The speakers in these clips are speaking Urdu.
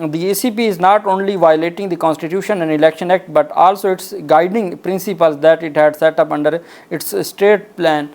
The ECP is not only violating the Constitution and Election Act but also its guiding principles that it had set up under its state plan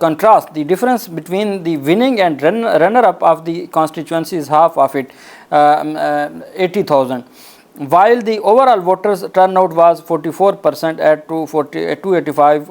contrast the difference between the winning and runner up of the constituency is half of it, 80,000, while the overall voters turnout was 44% at 285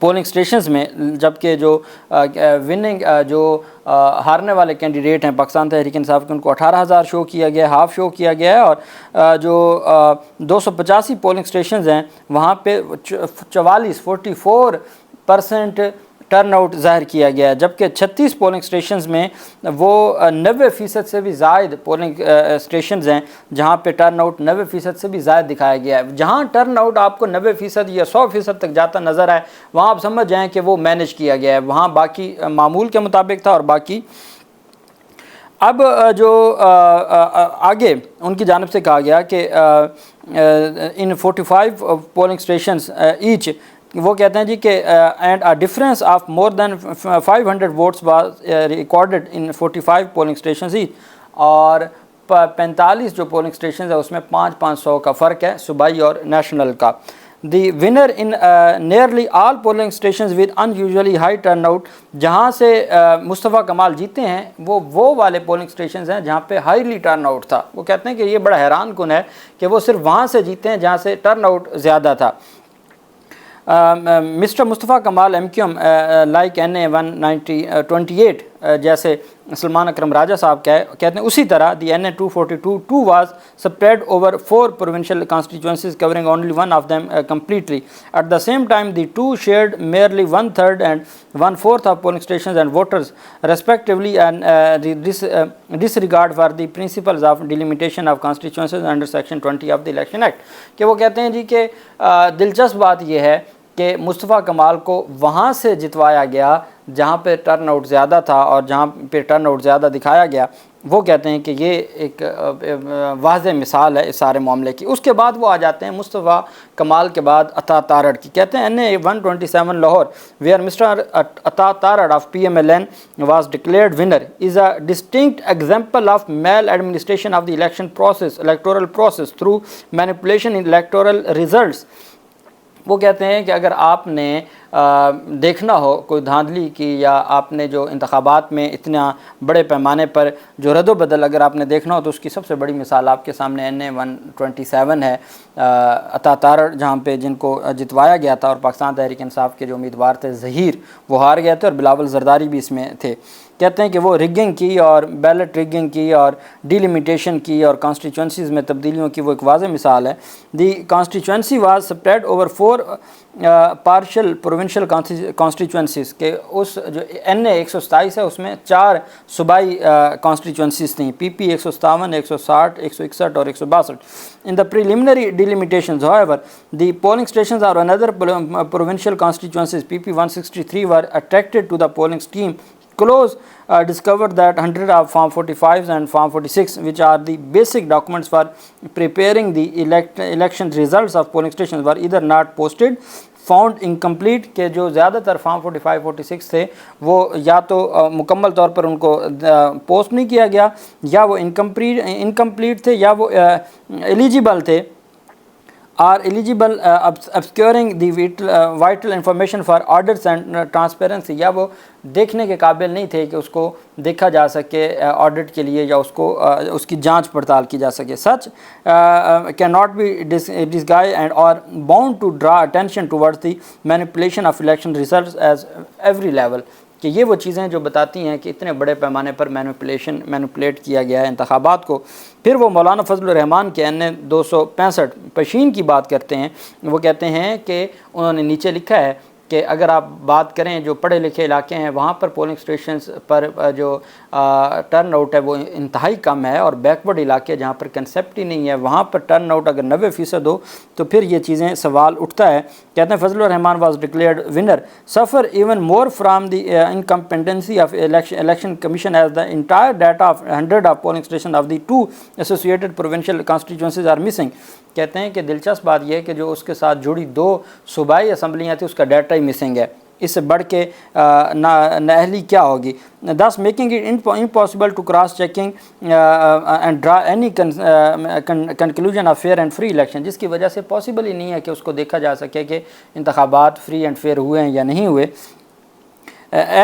polling stations میں، جبکہ جو وننگ جو ہارنے والے کینڈیڈیٹ ہیں پاکستان تحریک انصاف کے، ان کو 18,000 شو کیا گیا، ہاف شو کیا گیا ہے، اور جو 285 پولنگ اسٹیشنز ہیں وہاں پہ 44% ٹرن آؤٹ ظاہر کیا گیا ہے، جبکہ 36 پولنگ اسٹیشنز میں وہ 90% سے بھی زائد پولنگ اسٹیشنز ہیں جہاں پہ ٹرن آؤٹ 90% سے بھی زائد دکھایا گیا ہے۔ جہاں ٹرن آؤٹ آپ کو 90% یا 100% تک جاتا نظر آئے وہاں آپ سمجھ جائیں کہ وہ مینیج کیا گیا ہے، وہاں باقی معمول کے مطابق تھا اور باقی۔ اب جو آگے ان کی جانب سے کہا گیا کہ ان 45 پولنگ اسٹیشنز ایچ، وہ کہتے ہیں جی کہ and a difference of more than 500 votes was recorded in 45 polling stations each, اور 45 جو پولنگ اسٹیشنز ہیں اس میں 500 کا فرق ہے صوبائی اور نیشنل کا۔ The winner in nearly all polling stations with unusually high turn out, جہاں سے مصطفیٰ کمال جیتے ہیں وہ والے پولنگ اسٹیشنز ہیں جہاں پہ ہائیلی ٹرن آؤٹ تھا۔ وہ کہتے ہیں کہ یہ بڑا حیران کن ہے کہ وہ صرف وہاں سے جیتے ہیں جہاں سے ٹرن آؤٹ زیادہ تھا۔ Mr Mustafa Kamal M Q M like NA 128 جیسے سلمان اکرم راجہ صاحب کہتے ہیں، اسی طرح دی NA 242 was spread over 4 provincial constituencies covering only one of them completely. At the same time, the two shared merely 1/3 and 1/4 of polling stations and voters respectively, and disregard for the principles of delimitation of constituencies under section 20 of the Election Act. کہ وہ کہتے ہیں جی کہ دلچسپ بات یہ ہے کہ مصطفیٰ کمال کو وہاں سے جتوایا گیا جہاں پہ ٹرن آؤٹ زیادہ تھا، اور جہاں پہ ٹرن آؤٹ زیادہ دکھایا گیا وہ کہتے ہیں کہ یہ ایک واضح مثال ہے اس سارے معاملے کی۔ اس کے بعد وہ آ جاتے ہیں مصطفیٰ کمال کے بعد عطا تارڑ کی، کہتے ہیں NA 127 لاہور where Mr. عطا Tarar of PMLN was declared winner is a distinct example of maladministration of the electoral process through manipulation in electoral results. وہ کہتے ہیں کہ اگر آپ نے دیکھنا ہو کوئی دھاندلی کی، یا آپ نے جو انتخابات میں اتنا بڑے پیمانے پر جو رد و بدل اگر آپ نے دیکھنا ہو تو اس کی سب سے بڑی مثال آپ کے سامنے NA 127 ہے، عطا تارڑ جہاں پہ جن کو جتوایا گیا تھا، اور پاکستان تحریک انصاف کے جو امیدوار تھے ظہیر وہ ہار گئے تھے، اور بلاول زرداری بھی اس میں تھے۔ کہتے ہیں کہ وہ رگنگ کی اور بیلٹ رگنگ کی اور ڈیلیمیٹیشن کی اور کانسٹیچوئنسیز میں تبدیلیوں کی وہ ایک واضح مثال ہے۔ The constituency was spread over 4 partial provincial constituencies, کہ اس جو NA 127 ہے اس میں 4 صوبائی کانسٹیچوئنسیز تھیں، PP 157, 160, 161 اور 162۔ In the preliminary delimitations, however, the polling stations or another provincial constituencies PP 163 were attracted to the polling scheme. Close discovered that 100 of Form 45s and Form 46, which are the basic documents for preparing the election results of polling stations, were either not posted, found incomplete، کہ جو زیادہ تر Form 45 46 تھے وہ یا تو مکمل طور پر ان کو پوسٹ نہیں کیا گیا، یا وہ انکمپلیٹ تھے، یا وہ ایلیجیبل تھے، are eligible obscuring the vital information for audits and transparency، یا وہ دیکھنے کے قابل نہیں تھے کہ اس کو دیکھا جا سکے آڈٹ کے لیے، یا اس کی جانچ پڑتال کی جا سکے۔ Such cannot be disguised and are bound to draw attention towards the manipulation of election results at every level، کہ یہ وہ چیزیں جو بتاتی ہیں کہ اتنے بڑے پیمانے پر مینوپولیٹ کیا گیا ہے انتخابات کو۔ پھر وہ مولانا فضل الرحمان کے NA 265 پشین کی بات کرتے ہیں، وہ کہتے ہیں کہ انہوں نے نیچے لکھا ہے کہ اگر آپ بات کریں جو پڑھے لکھے علاقے ہیں وہاں پر پولنگ اسٹیشنز پر جو ٹرن آؤٹ ہے وہ انتہائی کم ہے، اور بیکورڈ علاقے جہاں پر کنسیپٹ ہی نہیں ہے وہاں پر ٹرن آؤٹ اگر 90% ہو تو پھر یہ چیزیں سوال اٹھتا ہے۔ کہتے ہیں Fazal ur-Rehman was declared winner suffer even more from the incompetency of election commission as the entire data of 100 of polling station of the 2 associated provincial constituencies are missing. کہتے ہیں کہ دلچسپ بات یہ ہے کہ جو اس کے ساتھ جڑی 2 صوبائی اسمبلیاں تھیں اس کا ڈیٹا ہی مسنگ ہے، اس سے بڑھ کے نااہلی کیا ہوگی۔ thus making it impossible to cross checking and draw any conclusion of fair and free election، جس کی وجہ سے پاسبل ہی نہیں ہے کہ اس کو دیکھا جا سکے کہ انتخابات فری اینڈ فیئر ہوئے ہیں یا نہیں ہوئے۔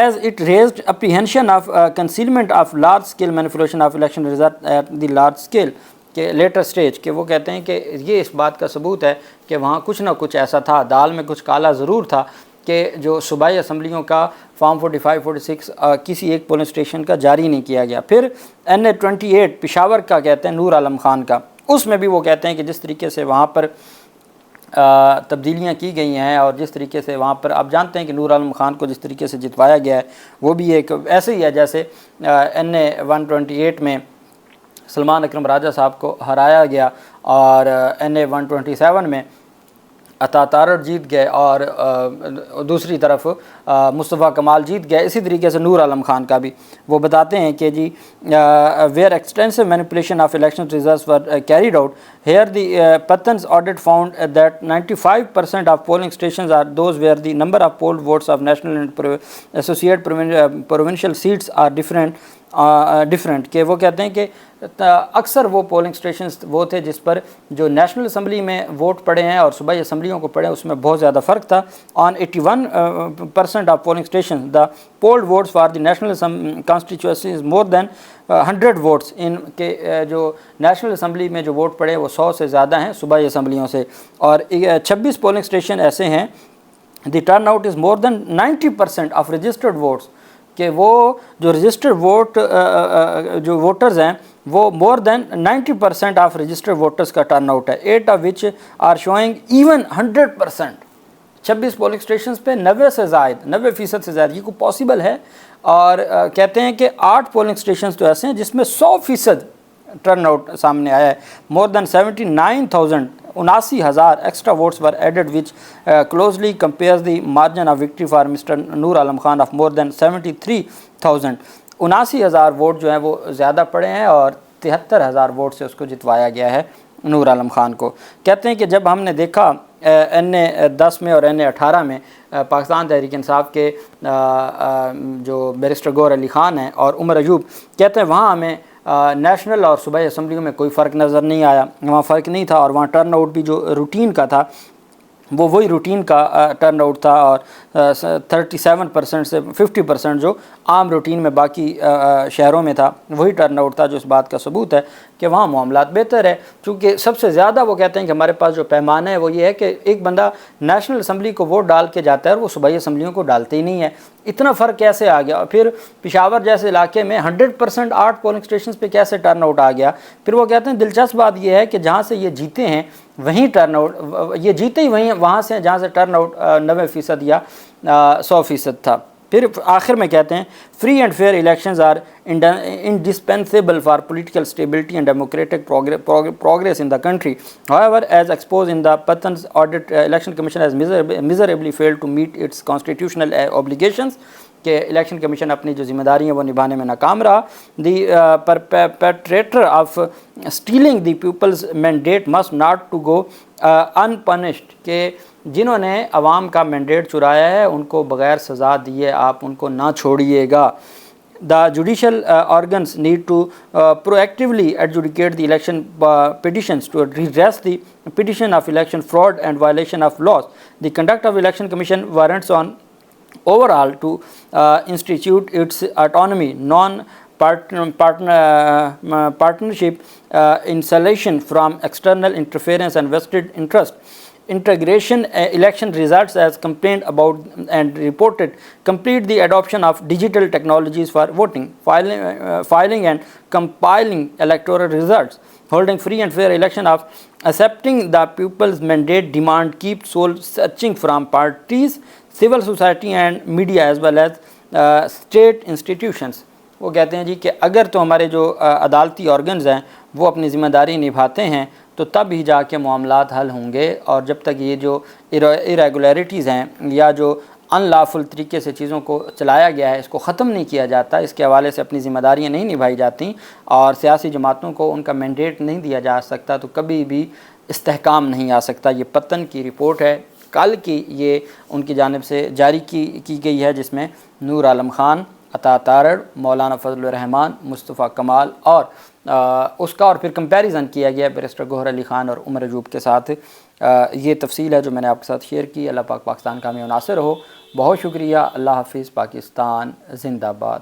as it raised apprehension of concealment of large scale manipulation of election result at the large scale، کہ لیٹر سٹیج، کہ وہ کہتے ہیں کہ یہ اس بات کا ثبوت ہے کہ وہاں کچھ نہ کچھ ایسا تھا، دال میں کچھ کالا ضرور تھا کہ جو صوبائی اسمبلیوں کا فارم 45 46 کسی ایک پولنگ اسٹیشن کا جاری نہیں کیا گیا۔ پھر NA-28 پشاور کا کہتے ہیں نور عالم خان کا، اس میں بھی وہ کہتے ہیں کہ جس طریقے سے وہاں پر تبدیلیاں کی گئی ہیں اور جس طریقے سے وہاں پر آپ جانتے ہیں کہ نور عالم خان کو جس طریقے سے جتوایا گیا ہے وہ بھی ایک ایسے ہی ہے جیسے NA-128 میں سلمان اکرم راجہ صاحب کو ہرایا گیا اور NA-127 میں عطا تارڑ جیت گئے اور دوسری طرف مصطفیٰ کمال جیت گئے۔ اسی طریقے سے نور عالم خان کا بھی وہ بتاتے ہیں کہ جی where extensive manipulation of election results were carried out here the Pattan's audit found that 95% of polling stations are those where the number of polled votes of national and associate provincial seats are different کہ وہ کہتے ہیں کہ اکثر وہ پولنگ اسٹیشنز وہ تھے جس پر جو نیشنل اسمبلی میں ووٹ پڑے ہیں اور صوبائی اسمبلیوں کو پڑے ہیں اس میں بہت زیادہ فرق تھا۔ On 81% of polling station the polled votes for the national constituency is more than 100 votes ان کے جو نیشنل اسمبلی میں جو ووٹ پڑے وہ 100 سے زیادہ ہیں صوبائی اسمبلیوں سے، اور 26 پولنگ اسٹیشن ایسے ہیں the turnout is more than 90% of registered votes کہ وہ جو رجسٹرڈ ووٹ جو ووٹرز ہیں وہ more than 90% of registered voters کا ٹرن آؤٹ ہے، 8 of which are showing even 100%۔ 26 polling stations پہ 90% سے زائد یہ کو پاسبل ہے، اور کہتے ہیں کہ 8 پولنگ اسٹیشنز تو ایسے ہیں جس میں 100% ٹرن آؤٹ سامنے آیا ہے۔ More than 79,000 extra votes were added which closely compares the margin of victory for mister Noor Alam Khan of more than 73,000۔ 79,000 vote جو ہیں وہ زیادہ پڑے ہیں اور 73,000 ووٹ سے اس کو جتوایا گیا ہے نور عالم خان کو۔ کہتے ہیں کہ جب ہم نے دیکھا NA-10 میں اور NA-18 میں پاکستان تحریک انصاف کے جو بیرسٹر گوہر علی خان ہیں اور عمر ایوب، کہتے ہیں وہاں ہمیں نیشنل اور صوبائی اسمبلیوں میں کوئی فرق نظر نہیں آیا، وہاں فرق نہیں تھا، اور وہاں ٹرن آؤٹ بھی جو روٹین کا تھا وہ وہی روٹین کا ٹرن آؤٹ تھا، اور 37% سے 50% جو عام روٹین میں باقی شہروں میں تھا وہی ٹرن آؤٹ تھا، جو اس بات کا ثبوت ہے کہ وہاں معاملات بہتر ہے۔ چونکہ سب سے زیادہ وہ کہتے ہیں کہ ہمارے پاس جو پیمانہ ہے وہ یہ ہے کہ ایک بندہ نیشنل اسمبلی کو ووٹ ڈال کے جاتا ہے اور وہ صوبائی اسمبلیوں کو ڈالتے ہی نہیں ہے، اتنا فرق کیسے آ گیا؟ پھر پشاور جیسے علاقے میں 100% 8 پولنگ اسٹیشنز پہ کیسے ٹرن آؤٹ آ گیا؟ پھر وہ کہتے ہیں دلچسپ بات یہ ہے کہ جہاں سے یہ جیتے ہیں وہیں ٹرن آؤٹ، یہ جیتے ہی وہاں سے جہاں سے ٹرن آؤٹ 90% یا 100% تھا۔ پھر آخر میں کہتے ہیں free and fair elections are indispensable for political stability and democratic progress in the country. However, as exposed in the Pathan's audit, Election Commission has miserably failed to meet its constitutional obligations کہ الیکشن کمیشن اپنی جو ذمہ داری ہیں وہ نبھانے میں ناکام رہا۔ دی perpetrator of stealing the people's mandate must not to go unpunished کہ جنہوں نے عوام کا مینڈیٹ چرایا ہے ان کو بغیر سزا دیے آپ ان کو نہ چھوڑیے گا۔ The judicial organs need to proactively adjudicate the election petitions to redress the petition of election fraud and violation of laws. The conduct of election commission warrants on overall to institute its autonomy, partnership, insulation from external interference and vested interest, integration election results as complained about and reported, complete the adoption of digital technologies for voting, filing and compiling electoral results, holding free and fair election of accepting the people's mandate demand, keep soul searching from parties, civil society and media as well as state institutions. وہ کہتے ہیں جی کہ اگر تو ہمارے جو عدالتی آرگنز ہیں وہ اپنی ذمہ داری نبھاتے ہیں تو تب ہی جا کے معاملات حل ہوں گے، اور جب تک یہ جو irregularities ہیں یا جو ان لافل طریقے سے چیزوں کو چلایا گیا ہے اس کو ختم نہیں کیا جاتا، اس کے حوالے سے اپنی ذمہ داریاں نہیں نبھائی جاتی اور سیاسی جماعتوں کو ان کا مینڈیٹ نہیں دیا جا سکتا تو کبھی بھی استحکام نہیں آ سکتا۔ یہ پتن کی رپورٹ ہے، کل کی یہ ان کی جانب سے جاری کی گئی ہے، جس میں نور عالم خان، عطا تارڑ، مولانا فضل الرحمان، مصطفیٰ کمال اور اس کا اور پھر کمپیریزن کیا گیا بیرسٹر گوہر علی خان اور عمر ایوب کے ساتھ۔ یہ تفصیل ہے جو میں نے آپ کے ساتھ شیئر کی۔ اللہ پاک پاکستان کا ہمیں ناصر ہو۔ بہت شکریہ۔ اللہ حافظ۔ پاکستان زندہ باد۔